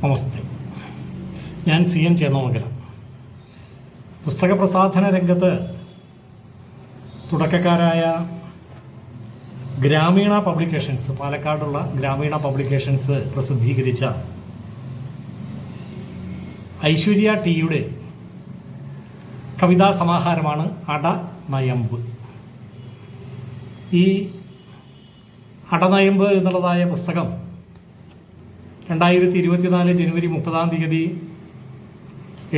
നമസ്തേ. ഞാൻ CN ചേന്നമംഗലം. പുസ്തക പ്രസാധന രംഗത്ത് തുടക്കക്കാരായ ഗ്രാമീണ പബ്ലിക്കേഷൻസ്, പാലക്കാടുള്ള ഗ്രാമീണ പബ്ലിക്കേഷൻസ് പ്രസിദ്ധീകരിച്ച ഐശ്വര്യ ടിയുടെ കവിതാ സമാഹാരമാണ് അടനയമ്പ്. ഈ അടനയമ്പ് എന്നുള്ളതായ പുസ്തകം 2024 ജനുവരി 30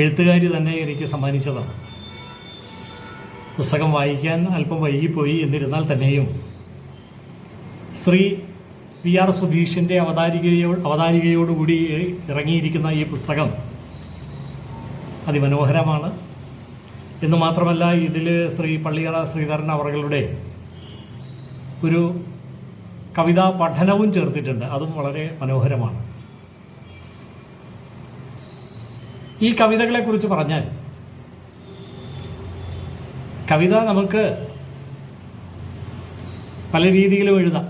എഴുത്തുകാരി തന്നെ എനിക്ക് സമ്മാനിച്ചതാണ്. പുസ്തകം വായിക്കാൻ അല്പം വൈകിപ്പോയി. എന്നിരുന്നാൽ തന്നെയും ശ്രീ PR സുധീഷിൻ്റെ അവതാരികയോടുകൂടി ഇറങ്ങിയിരിക്കുന്ന ഈ പുസ്തകം അതിമനോഹരമാണ് എന്ന് മാത്രമല്ല, ഇതിൽ ശ്രീ പള്ളിയറ ശ്രീധരൻ അവറുകളുടെ ഒരു കവിതാ പഠനവും ചേർത്തിട്ടുണ്ട്. അതും വളരെ മനോഹരമാണ്. ഈ കവിതകളെക്കുറിച്ച് പറഞ്ഞാൽ, കവിത നമുക്ക് പല രീതിയിലും എഴുതാം.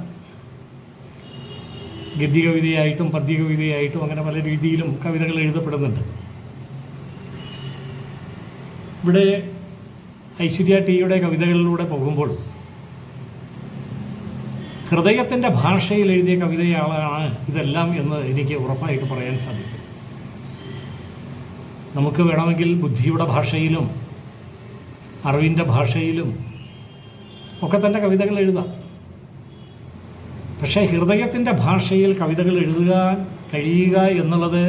ഗദ്യകവിതയായിട്ടും പദ്യകവിതയായിട്ടും അങ്ങനെ പല രീതിയിലും കവിതകൾ എഴുതപ്പെടുന്നുണ്ട്. ഇവിടെ ഐശ്വര്യ ടിയുടെ കവിതകളിലൂടെ പോകുമ്പോൾ ഹൃദയത്തിൻ്റെ ഭാഷയിൽ എഴുതിയ കവിതയാണ് ഇതെല്ലാം എന്ന് എനിക്ക് ഉറപ്പായിട്ട് പറയാൻ സാധിക്കും. നമുക്ക് വേണമെങ്കിൽ ബുദ്ധിയുടെ ഭാഷയിലും അറിവിൻ്റെ ഭാഷയിലും ഒക്കെ തന്നെ കവിതകൾ എഴുതാം. പക്ഷേ ഹൃദയത്തിൻ്റെ ഭാഷയിൽ കവിതകൾ എഴുതാൻ കഴിയുക എന്നുള്ളത്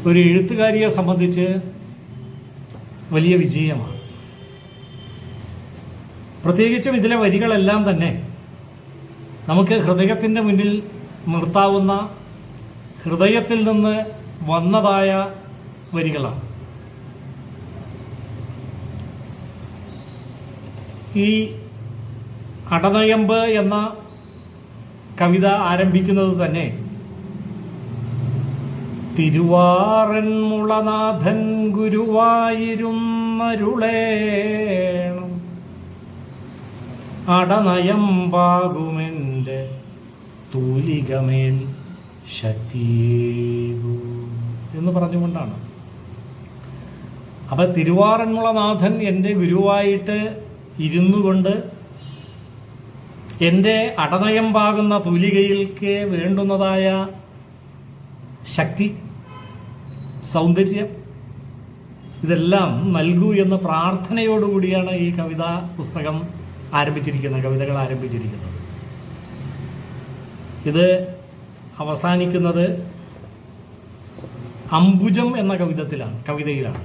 ഒരു എഴുത്തുകാരിയെ സംബന്ധിച്ച് വലിയ വിജയമാണ്. പ്രത്യേകിച്ചും ഇതിലെ വരികളെല്ലാം തന്നെ നമുക്ക് ഹൃദയത്തിൻ്റെ മുന്നിൽ നിർത്താവുന്ന, ഹൃദയത്തിൽ നിന്ന് വന്നതായ വരികളാണ്. ഈ അടനയമ്പ് എന്ന കവിത ആരംഭിക്കുന്നത് തന്നെ തിരുവാറന്മുളനാഥൻ ഗുരുവായിരുന്നരുളേണം അടനയമ്പാകുമെൻ്റെ തൂലികമേൽ ശക്തിയേകൂ എന്ന് പറഞ്ഞുകൊണ്ടാണ്. അപ്പം തിരുവാറന്മുളനാഥൻ എൻ്റെ ഗുരുവായിട്ട് ഇരുന്നു കൊണ്ട് എൻ്റെ അടനയമ്പാകുന്ന തൂലികയിലേക്ക് വേണ്ടുന്നതായ ശക്തി, സൗന്ദര്യം ഇതെല്ലാം നൽകൂ എന്ന പ്രാർത്ഥനയോടുകൂടിയാണ് ഈ കവിതാ പുസ്തകം ആരംഭിച്ചിരിക്കുന്നത്, കവിതകൾ ആരംഭിച്ചിരിക്കുന്നത്. ഇത് അവസാനിക്കുന്നത് അംബുജം എന്ന കവിതയിലാണ്.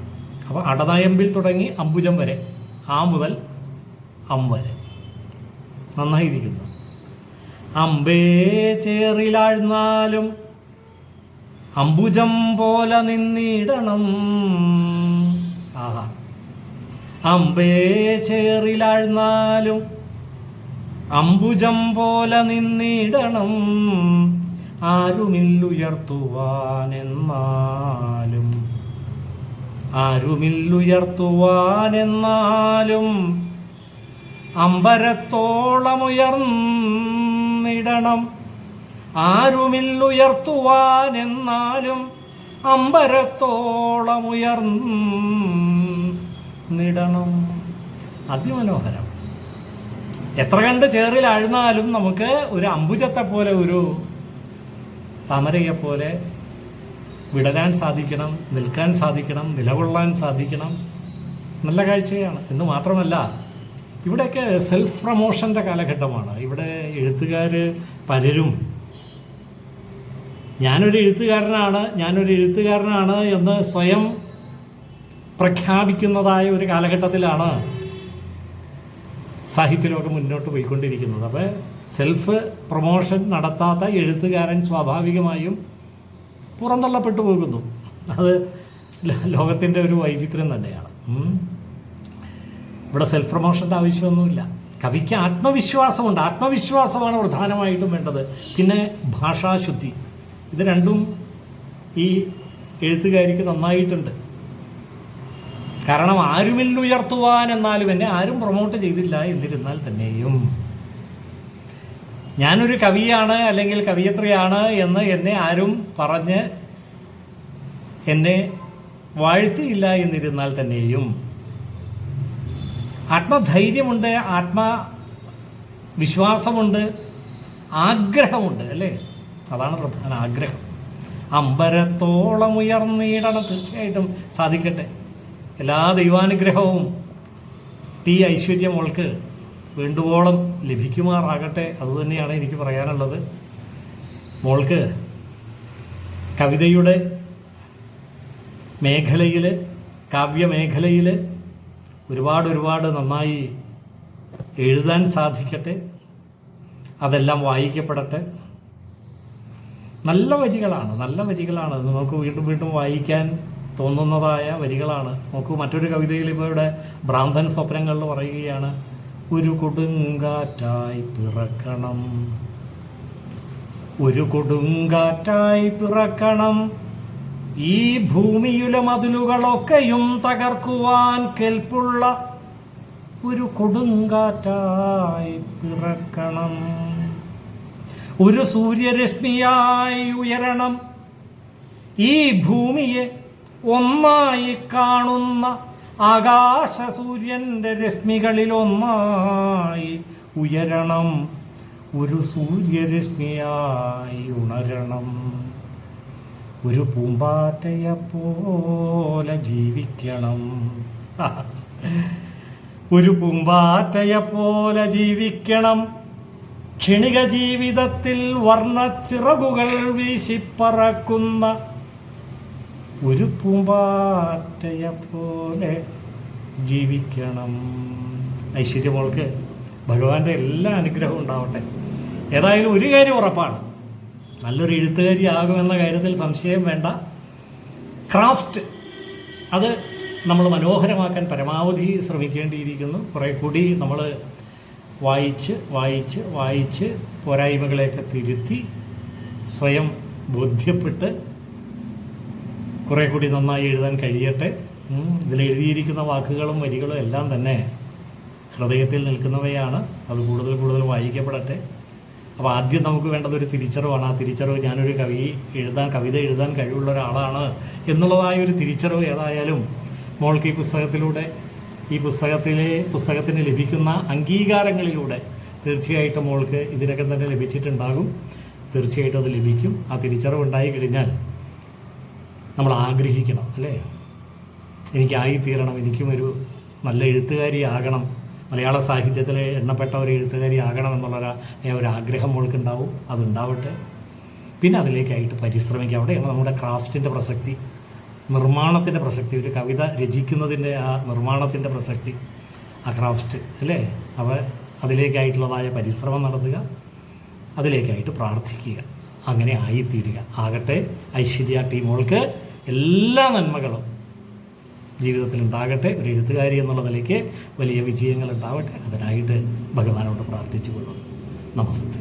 അപ്പോൾ അടനയമ്പിൽ തുടങ്ങി അംബുജം വരെ, ആ മുതൽ അം വരെ നന്നായിരിക്കുന്നു. അമ്പേ ചേറിലാഴ്ന്നാലും അംബുജം പോലെ നിന്നിടണം. ആഹാ. അമ്പേ ചേറിലാഴ്ന്നാലും അംബുജം പോലെ നിന്നിടണം. ആരുമില്ലുയർത്തുവാനെന്നാലും അമ്പരത്തോളമുയർന്നിടണം. ആരുമില്ലുയർത്തുവാനെന്നാലും അമ്പരത്തോളമുയർന്നിടണം. അതിമനോഹരം. എത്ര കണ്ട് ചേറിലാഴ്ന്നാലും നമുക്ക് ഒരു അംബുജത്തെ പോലെ, ഒരു താമരയെ പോലെ വിടരാൻ സാധിക്കണം, നിൽക്കാൻ സാധിക്കണം, നിലകൊള്ളാൻ സാധിക്കണം. നല്ല കാഴ്ചയാണ്. എന്ന് മാത്രമല്ല, ഇവിടെയൊക്കെ സെൽഫ് പ്രമോഷൻ്റെ കാലഘട്ടമാണ്. ഇവിടെ എഴുത്തുകാർ പലരും ഞാനൊരു എഴുത്തുകാരനാണ് എന്ന് സ്വയം പ്രഖ്യാപിക്കുന്നതായ ഒരു കാലഘട്ടത്തിലാണ് സാഹിത്യലോകം മുന്നോട്ട് പോയിക്കൊണ്ടിരിക്കുന്നത്. അപ്പോൾ സെൽഫ് പ്രൊമോഷൻ നടത്താത്ത എഴുത്തുകാരൻ സ്വാഭാവികമായും പുറന്തള്ളപ്പെട്ടു പോകുന്നു. അത് ലോകത്തിൻ്റെ ഒരു വൈചിത്ര്യം തന്നെയാണ്. ഇവിടെ സെൽഫ് പ്രൊമോഷൻ്റെ ആവശ്യമൊന്നുമില്ല. കവിക്ക് ആത്മവിശ്വാസമുണ്ട്. ആത്മവിശ്വാസമാണ് പ്രധാനമായിട്ടും വേണ്ടത്. പിന്നെ ഭാഷാശുദ്ധി, ഇത് രണ്ടും ഈ എഴുത്തുകാരിക്ക് നന്നായിട്ടുണ്ട്. കാരണം ആരുമില്ലുയർത്തുവാൻ എന്നാലും എന്നെ ആരും പ്രൊമോട്ട് ചെയ്തില്ല. എന്നിരുന്നാൽ തന്നെയും ഞാനൊരു കവിയാണ് അല്ലെങ്കിൽ കവിയത്രിയാണ് എന്ന് എന്നെ ആരും പറഞ്ഞ് എന്നെ വാഴ്ത്തിയില്ല എന്നിരുന്നാൽ തന്നെയും ആത്മധൈര്യമുണ്ട്, ആത്മവിശ്വാസമുണ്ട്, ആഗ്രഹമുണ്ട്, അല്ലേ? അതാണ് പ്രധാന ആഗ്രഹം. അമ്പരത്തോളം ഉയർന്നിടണം. തീർച്ചയായിട്ടും സാധിക്കട്ടെ. എല്ലാ ദൈവാനുഗ്രഹവും ടി ഐശ്വര്യ മോൾക്ക് വേണ്ടുവോളം ലഭിക്കുമാറാകട്ടെ. അതുതന്നെയാണ് എനിക്ക് പറയാനുള്ളത്. മോൾക്ക് കവിതയുടെ മേഖലയിൽ, കാവ്യമേഖലയിൽ ഒരുപാട് നന്നായി എഴുതാൻ സാധിക്കട്ടെ. അതെല്ലാം വായിക്കപ്പെടട്ടെ. നല്ല വരികളാണ് നമുക്ക് വീണ്ടും വായിക്കാൻ തോന്നുന്നതായ വരികളാണ്. നോക്കൂ, മറ്റൊരു കവിതയിൽ ഇവിടെ ഭ്രാന്തൻ സ്വപ്നങ്ങളിൽ പറയുകയാണ്, ഒരു കൊടുങ്കാറ്റായി പിറക്കണം, ഒരു കൊടുങ്കാറ്റായി പിറക്കണം, ഈ ഭൂമിയിലെ മതിലുകളൊക്കെയും തകർക്കുവാൻ കെൽപ്പുള്ള ഒരു കൊടുങ്കാറ്റായി പിറക്കണം, ഒരു സൂര്യരശ്മിയായി ഉയരണം, ഈ ഭൂമിയെ ഒന്നായി കാണുന്ന ആകാശ സൂര്യൻ്റെ രശ്മികളിൽ ഒന്നായി ഉയരണം, ഒരു സൂര്യരശ്മിയായി ഉണരണം, ഒരു പൂമ്പാറ്റയെ പോലെ ജീവിക്കണം, ഒരു പൂമ്പാറ്റയെ പോലെ ജീവിക്കണം, ക്ഷണിക ജീവിതത്തിൽ വർണ്ണച്ചിറകുകൾ വീശിപ്പറക്കുന്ന ഒരു പൂമ്പാറ്റയെ പോലെ ജീവിക്കണം. ഐശ്വര്യ മോൾക്ക് ഭഗവാന്റെ എല്ലാ അനുഗ്രഹവും ഉണ്ടാവട്ടെ. ഏതായാലും ഒരു കാര്യം ഉറപ്പാണ്, നല്ലൊരു എഴുത്തുകാരിയാകുമെന്ന കാര്യത്തിൽ സംശയം വേണ്ട. ക്രാഫ്റ്റ് അത് നമ്മൾ മനോഹരമാക്കാൻ പരമാവധി ശ്രമിക്കേണ്ടിയിരിക്കുന്നു. കുറേ കൂടി നമ്മൾ വായിച്ച് പോരായ്മകളെയൊക്കെ തിരുത്തി സ്വയം ബോധ്യപ്പെട്ട് കുറേ കൂടി നന്നായി എഴുതാൻ കഴിയട്ടെ. ഇതിലെഴുതിയിരിക്കുന്ന വാക്കുകളും വരികളും എല്ലാം തന്നെ ഹൃദയത്തിൽ നിൽക്കുന്നവയാണ്. അത് കൂടുതൽ വായിക്കപ്പെടട്ടെ. അപ്പോൾ ആദ്യം നമുക്ക് വേണ്ടത് ഒരു തിരിച്ചറിവാണ്. ആ തിരിച്ചറിവ് ഞാനൊരു കവിത എഴുതാൻ കഴിവുള്ള ഒരാളാണ് എന്നുള്ളതായ ഒരു തിരിച്ചറിവ് ഏതായാലും മോൾക്ക് ഈ പുസ്തകത്തിലൂടെ, ഈ പുസ്തകത്തിന് ലഭിക്കുന്ന അംഗീകാരങ്ങളിലൂടെ തീർച്ചയായിട്ടും മോൾക്ക് ഇതിനകം തന്നെ ലഭിച്ചിട്ടുണ്ടാകും. തീർച്ചയായിട്ടും അത് ലഭിക്കും. ആ തിരിച്ചറിവ് ഉണ്ടായി കഴിഞ്ഞാൽ നമ്മൾ ആഗ്രഹിക്കണം, അല്ലേ? എനിക്കായിത്തീരണം, എനിക്കും ഒരു നല്ല എഴുത്തുകാരിയാകണം, മലയാള സാഹിത്യത്തിലെ എണ്ണപ്പെട്ട ഒരു എഴുത്തുകാരിയാകണം എന്നുള്ള ഒരു ആഗ്രഹം മോൾക്കുണ്ടാവും. അതുണ്ടാവട്ടെ. പിന്നെ അതിലേക്കായിട്ട് പരിശ്രമിക്കുക. അവിടെയാണ് നമ്മുടെ ക്രാഫ്റ്റിൻ്റെ പ്രസക്തി, നിർമ്മാണത്തിൻ്റെ പ്രസക്തി. ഒരു കവിത രചിക്കുന്നതിൻ്റെ ആ നിർമ്മാണത്തിൻ്റെ പ്രസക്തി, ആ ക്രാഫ്റ്റ്, അല്ലേ? അതിലേക്കായിട്ടുള്ളതായ പരിശ്രമം നടത്തുക, അതിലേക്കായിട്ട് പ്രാർത്ഥിക്കുക, അങ്ങനെ ആയിത്തീരുക. ആകട്ടെ. ഐശ്വര്യ ടി മോൾക്ക് എല്ലാ നന്മകളും ജീവിതത്തിൽ ഉണ്ടാകട്ടെ. ഒരു എഴുത്തുകാരി എന്നുള്ള നിലയ്ക്ക് വലിയ വിജയങ്ങൾ ഉണ്ടാവട്ടെ. അതിനായിട്ട് ഭഗവാനോട് പ്രാർത്ഥിച്ചു കൊള്ളുന്നു. നമസ്തേ.